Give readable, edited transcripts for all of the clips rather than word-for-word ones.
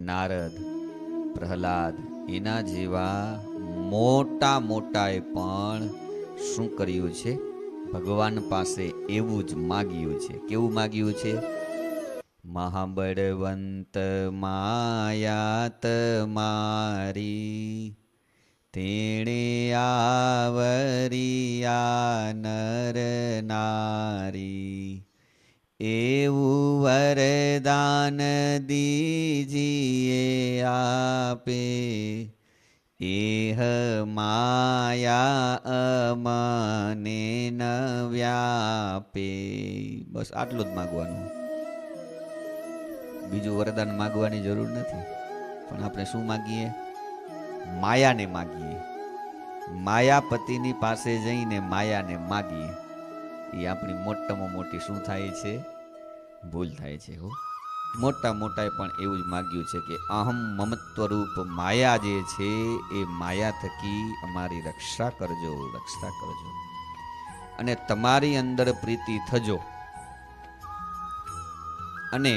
નારદ, પ્રહલાદ એના જેવા મોટા મોટાએ પણ શું કર્યું છે? ભગવાન પાસે એવું જ માગ્યું છે. કેવું માગ્યું છે? મહાબળવંત માયાત મારી, તેણે આવરિયા નર નારી, એવું વરદાન દીજીએ આપે, એહ માયા અમને ન વ્યાપે. બસ આટલું જ માગવાનું, બીજું વરદાન માગવાની જરૂર નથી. પણ આપણે શું માગીએ? માયાને માગીએ. માયાપતિની પાસે જઈને માયાને માગીએ. એ આપણી મોટામાં મોટી શું થાય છે? ભૂલ થાય છે. હો, મોટા મોટાએ પણ એવું જ માગ્યું છે કે અહમ મમત્વરૂપ માયા જે છે એ માયા થકી અમારી રક્ષા કરજો, રક્ષા કરજો, અને તમારી અંદર પ્રીતિ થજો. અને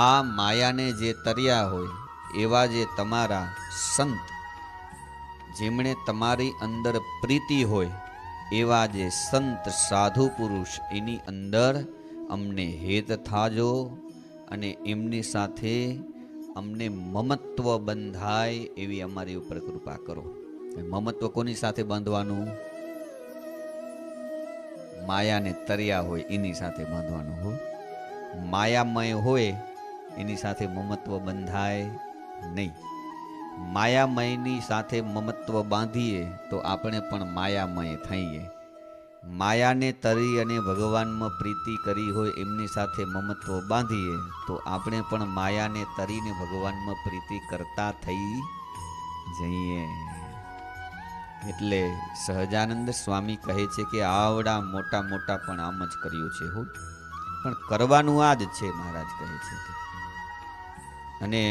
આ માયાને જે તર્યા હોય એવા જે તમારા સંત, જેમણે તમારી અંદર પ્રીતિ હોય એવા જે સંત સાધુ પુરુષ, એની અંદર અમને હેત થાજો અને એમની સાથે અમને મમત્વ બંધાય એવી અમારી ઉપર કૃપા કરો. મમત્વ કોની સાથે બાંધવાનું? માયાને તર્યા હોય એની સાથે બાંધવાનું. હો, માયામય હોય એની સાથે મમત્વ બંધાય નહીં. માયામયની સાથે મમત્વ બાંધીએ તો આપણે પણ માયામય થઈએ. માયાને તરી અને ભગવાનમાં પ્રીતિ કરી હોય એમની સાથે મમત્વ બાંધીએ તો આપણે પણ માયાને તરીને ભગવાનમાં પ્રીતિ કરતા થઈ જઈએ. એટલે સહજાનંદ સ્વામી કહે છે કે આવડા મોટા મોટા પણ આમ જ કર્યું છે. હું પણ કરવાનું આ જ છે, મહારાજ કહે છે. અને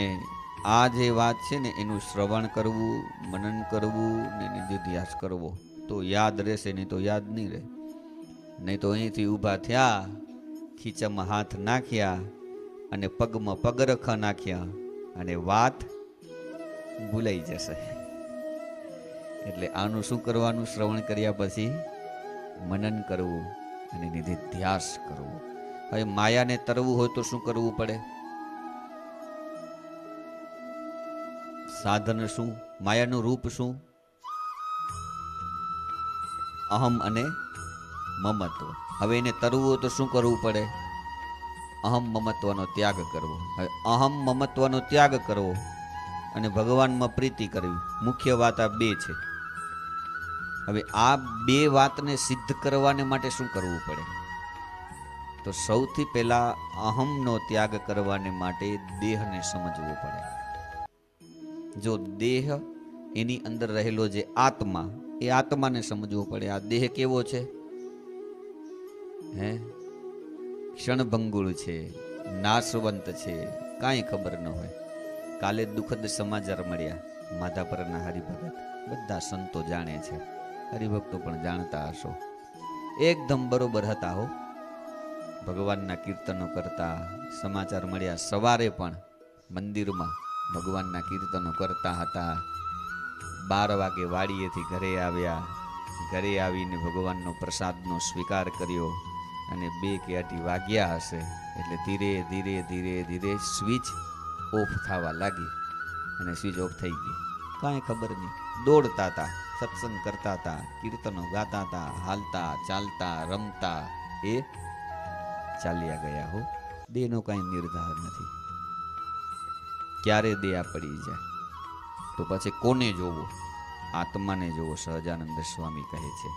આ જે વાત છે ને, એનું શ્રવણ કરવું, મનન કરવું ને નિધિધ્યાસ કરવો તો યાદ રહેશે, નહીં તો યાદ નહીં રહે. નહીં તો અહીંથી ઊભા થયા, ખીચામાં હાથ નાખ્યા અને પગમાં પગરખા નાખ્યા અને વાત ભૂલાઈ જશે. એટલે આનું શું કરવાનું? શ્રવણ કર્યા પછી મનન કરવું અને નિધિધ્યાસ કરવું. હવે માયાને તરવું હોય તો શું કરવું પડે? સાધન શું? માયાનું રૂપ શું? અહમ અને મમત્વ. હવે એને તરવું હોય તો શું કરવું પડે? અહમ મમત્વનો ત્યાગ કરવો. હવે અહમ મમત્વનો ત્યાગ કરવો અને ભગવાનમાં પ્રીતિ કરવી, મુખ્ય વાત આ બે છે. હવે આ બે વાતને સિદ્ધ કરવાને માટે શું કરવું પડે? તો સૌથી પહેલા અહમનો ત્યાગ કરવાને માટે દેહને સમજવો પડે. જો દેહ, એની અંદર રહેલો જે આત્મા, એ આત્માને સમજવો પડે. આ દેહ કેવો છે? હે, ક્ષણભંગુર છે, નાશવંત છે, કાંઈ ખબર ન હોય. કાલે દુઃખદ સમાચાર મળ્યા માધાપરના હરિભગત, બધા સંતો જાણે છે, હરિભક્તો પણ જાણતા હશો. એકદમ બરોબર હતા. હો, ભગવાનના કીર્તનો કરતા. સમાચાર મળ્યા સવારે પણ મંદિરમાં ભગવાનના કીર્તનો કરતા હતા. 12 વાગે વાડીએથી ઘરે આવ્યા. ઘરે આવીને ભગવાનનો પ્રસાદનો સ્વીકાર કર્યો અને 2 કે 2:30 વાગ્યા હશે એટલે ધીરે ધીરે ધીરે ધીરે સ્વિચ ઓફ થવા લાગી અને સ્વિચ ઓફ થઈ ગઈ. કાંઈ ખબર નહીં. દોડતા હતા, સત્સંગ કરતા હતા, કીર્તનો ગાતા હતા, હાલતા ચાલતા રમતા એ ચાલ્યા ગયા. હો, દેહનો કાંઈ નિર્ધાર નથી. ક્યારે દેહ પડી જાય તો પછી કોને જોવો? આત્માને જોવો. સહજાનંદ સ્વામી કહે છે